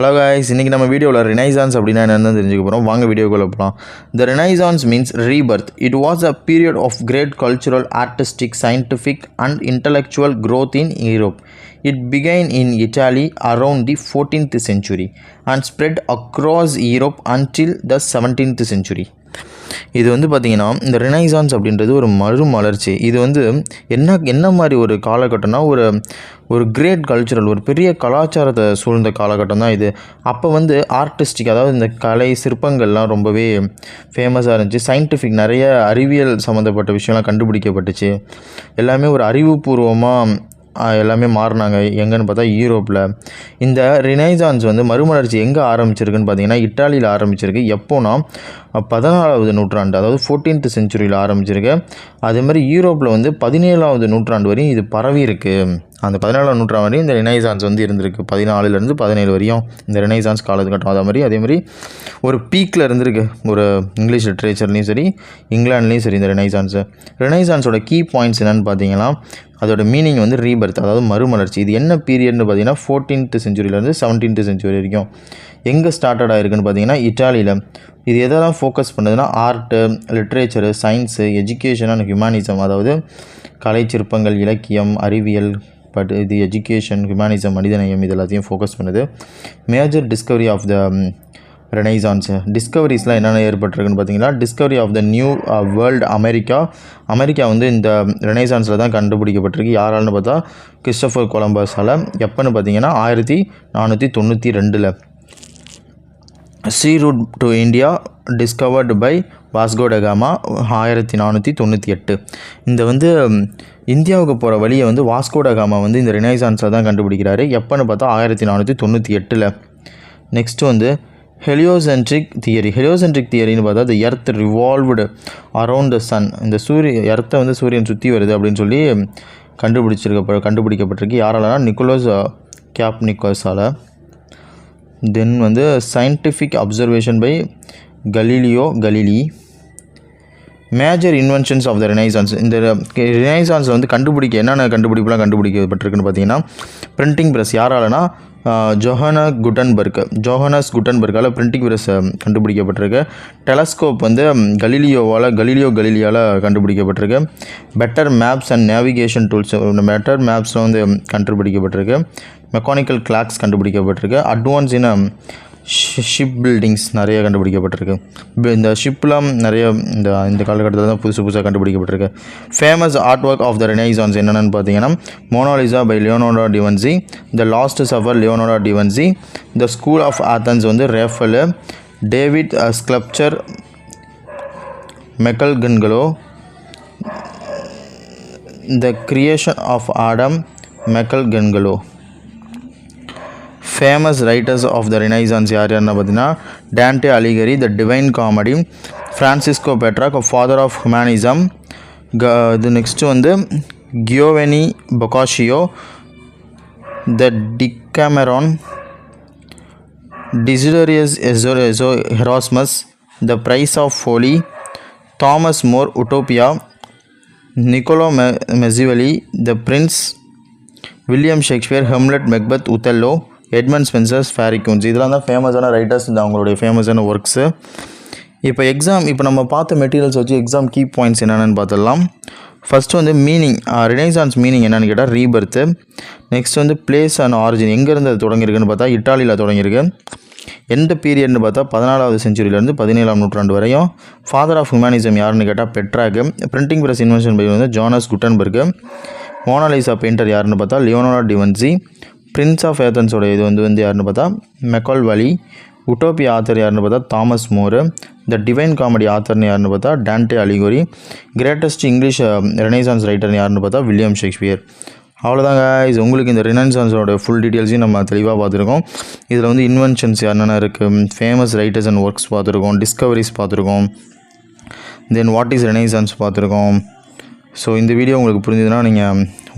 Hello guys, இன்னைக்கு நம்ம வீடியோல Renaissance அப்படினா என்னன்னு தெரிஞ்சுக்க போறோம். வாங்க வீடியோக்குள்ள போலாம். The Renaissance means rebirth. It was a period of great cultural, artistic, scientific and intellectual growth in Europe. It began in Italy around the 14th century and spread across Europe until the 17th century. இது வந்து பார்த்தீங்கன்னா இந்த Renaissance அப்படின்றது ஒரு மறுமலர்ச்சி. இது வந்து என்ன மாதிரி ஒரு காலகட்டம்னா ஒரு கிரேட் கல்ச்சுரல், ஒரு பெரிய கலாச்சாரத்தை சூழ்ந்த காலகட்டம் தான் இது. அப்போ வந்து ஆர்டிஸ்டிக், அதாவது இந்த கலை சிற்பங்கள்லாம் ரொம்பவே ஃபேமஸாக இருந்துச்சு. சயின்டிஃபிக், நிறைய அறிவியல் சம்மந்தப்பட்ட விஷயம்லாம் கண்டுபிடிக்கப்பட்டுச்சு. எல்லாமே ஒரு அறிவுபூர்வமாக எல்லாமே மாறினாங்க. எங்கன்னு பார்த்தா யூரோப்பில். இந்த ரினைசான்ஸ் வந்து மறுமலர்ச்சி எங்கே ஆரம்பிச்சிருக்குன்னு பார்த்தீங்கன்னா இட்டாலியில் ஆரம்பிச்சிருக்கு. எப்போனா 14வது நூற்றாண்டு, அதாவது 14th செஞ்சுரியில் ஆரம்பிச்சிருக்கு. அதே மாதிரி யூரோப்பில் வந்து 17வது நூற்றாண்டு வரையும் இது பரவி இருக்குது. அந்த 17ஆம் நூற்றாண்டு வரையும் இந்த ரினைசான்ஸ் வந்து இருந்திருக்கு. 14லேருந்து 17 வரையும் இந்த ரினைசான்ஸ் காலகட்டம். அதே மாதிரி ஒரு பீக்கில் இருந்திருக்கு. ஒரு இங்கிலீஷ் லிட்ரேச்சர்லேயும் சரி, இங்கிலாண்ட்லேயும் சரி. இந்த ரினைசான்ஸோட கீ பாயிண்ட்ஸ் என்னென்னு பார்த்தீங்கன்னா, அதோட மீனிங் வந்து ரீபர்த், அதாவது மறுமலர்ச்சி. இது என்ன பீரியட்னு பார்த்தீங்கன்னா 14th செஞ்சுரியிலேருந்து 17th செஞ்சுரி வரைக்கும். எங்கே ஸ்டார்டட் ஆகிருக்குன்னு பார்த்தீங்கன்னா இட்டாலியில். இது எதெல்லாம் ஃபோக்கஸ் பண்ணுதுன்னா art, literature, science, education and humanism, அதாவது கலை, சிற்பங்கள், இலக்கியம், அறிவியல், பட் இது எஜுகேஷன், ஹியூமனிசம், மனிதநேயம், இது எல்லாத்தையும் ஃபோக்கஸ் பண்ணுது. Major discovery of the renaissance டிஸ்கவரிஸ்லாம் என்னென்ன ஏற்பட்டிருக்குன்னு பார்த்தீங்கன்னா, discovery of the new world America வந்து இந்த ரெனைசான்ஸில் தான் கண்டுபிடிக்கப்பட்டிருக்கு. யாரால்னு பார்த்தா கிறிஸ்டோஃபர் கொலம்பஸால். எப்போன்னு பார்த்தீங்கன்னா 1492. Sea route to India discovered by Vasco da Gama 1498. இந்த வந்து இந்தியாவுக்கு போகிற வழியை வந்து வாஸ்கோ ட காமா வந்து இந்த ரெனைசான்ஸில் தான் கண்டுபிடிக்கிறாரு. எப்போன்னு பார்த்தா 1498. நெக்ஸ்ட்டு வந்து ஹெலியோசென்ட்ரிக் தியரின்னு பார்த்தா the earth revolved around the sun. இந்த எர்த்தை வந்து சூரியன் சுற்றி வருது அப்படின்னு சொல்லி கண்டுபிடிக்கப்பட்டிருக்கு. யாராலனா நிக்கோலஸ் கேப்னிக்கஸால். தென் வந்து scientific observation by Galilei. Major inventions of the renaissance. இந்த ரெனைசான்ஸில் வந்து என்னென்ன கண்டுபிடிப்புலாம் கண்டுபிடிக்கப்பட்டிருக்குன்னு பார்த்தீங்கன்னா, பிரிண்டிங் ப்ரெஸ். யாராலனா ஜோஹனஸ் குட்டன்பர்கால் பிரிண்டிங் ப்ரெஸ் கண்டுபிடிக்கப்பட்டிருக்கு. டெலஸ்கோப் வந்து கலீலியால் கண்டுபிடிக்கப்பட்டிருக்கு. Better maps and navigation tools, better மேப்ஸில் வந்து கண்டுபிடிக்கப்பட்டிருக்கு. மெக்கானிக்கல் கிளாக்ஸ் கண்டுபிடிக்கப்பட்டிருக்கு. அட்வான்ஸ் இன் ஷிப் பில்டிங்ஸ் நிறைய கண்டுபிடிக்கப்பட்டிருக்கு. இந்த ஷிப்லாம் நிறைய இந்த காலகட்டத்தில் தான் புதுசாக கண்டுபிடிக்கப்பட்டிருக்கு. Famous art work of the renaissance என்னென்னு பார்த்தீங்கன்னா, Mona Lisa by Leonardo da Vinci, the last supper Leonardo da Vinci, the school of Athens வந்து Raphael, David sculpture Michelangelo, the creation of Adam Michelangelo. Famous writers of the renaissance யாருன்னு பார்த்தீங்கன்னா, Dante அலிகரி, the divine comedy, Francesco Petrarch, father of humanism. இது next வந்து Giovanni Boccaccio, the Decameron, Desiderius Erasmus, the praise of folly, Thomas More, Utopia, Niccolo Machiavelli, the prince, William Shakespeare, Hamlet, Macbeth, Othello, Edmund Spenser's, Faerie Queens. இதெல்லாம் தான் ஃபேமஸான writers, இந்த அவங்களுடைய ஃபேமஸான works. இப்போ நம்ம பார்த்த மெட்டீரியல்ஸ் வச்சு எக்ஸாம் கீ பாயிண்ட்ஸ் என்னென்னு பார்த்துடலாம். ஃபஸ்ட்டு வந்து மீனிங், ரெனைசான்ஸ் மீனிங் என்னென்னு கேட்டால் ரீபர்த்து. நெக்ஸ்ட் வந்து பிளேஸ் அண்ட் ஆரிஜின், எங்கேருந்து அது தொடங்கியிருக்குன்னு பார்த்தா இட்டாலியில் தொடங்கியிருக்கு. எந்த பீரியட்னு பார்த்தா 14வது செஞ்சுரியிலேருந்து 17ஆம் நூற்றாண்டு வரையும். ஃபாதர் ஆஃப் ஹியூமனிசம் யாருன்னு கேட்டால் Petrarch. Printing press invention by வந்து ஜோனஸ் குட்டன்பர்க். மோனாலிசா பெயிண்டர் யாருன்னு பார்த்தா Leonardo da Vinci. Prince of ஏத்தன்ஸோட இது வந்து யாருன்னு பார்த்தா மெக்கால்வலி. உட்டோப்பியா ஆத்தர் யாருன்னு பார்த்தா Thomas More. The divine comedy ஆத்தர்னு யாருன்னு பார்த்தா டான்டே அலிகரி. கிரேட்டஸ்ட் இங்கிலீஷ் ரெனைசான்ஸ் ரைட்டர்னு யாருன்னு பார்த்தா வில்லியம் ஷேக்ஸ்பியர். அவ்வளோதாங்க. உங்களுக்கு இந்த ரெனைசான்ஸோட ஃபுல் டீட்டெயில்ஸையும் நம்ம தெளிவாக பார்த்துருக்கோம். இதில் வந்து இன்வென்ஷன்ஸ் என்னென்ன இருக்குது, ஃபேமஸ் ரைட்டர்ஸ் அண்ட் ஒர்க்ஸ் பார்த்துருக்கோம், டிஸ்கவரிஸ் பார்த்துருக்கோம், தென் வாட் இஸ் ரெனைசான்ஸ் பார்த்துருக்கோம். ஸோ இந்த வீடியோ உங்களுக்கு புரிஞ்சதுன்னா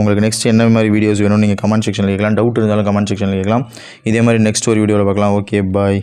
உங்களுக்கு நெக்ஸ்ட் என்ன மாதிரி வீடியோஸ் வேணும்னு நீங்கள் கமெண்ட் செக்ஷனில் கேட்கலாம். டவுட் இருந்தாலும் கமெண்ட் செக்ஷனில் கேட்கலாம். இதே மாதிரி நெக்ஸ்ட் ஒரு வீடியோவில் பார்க்கலாம். ஓகே, பாய்.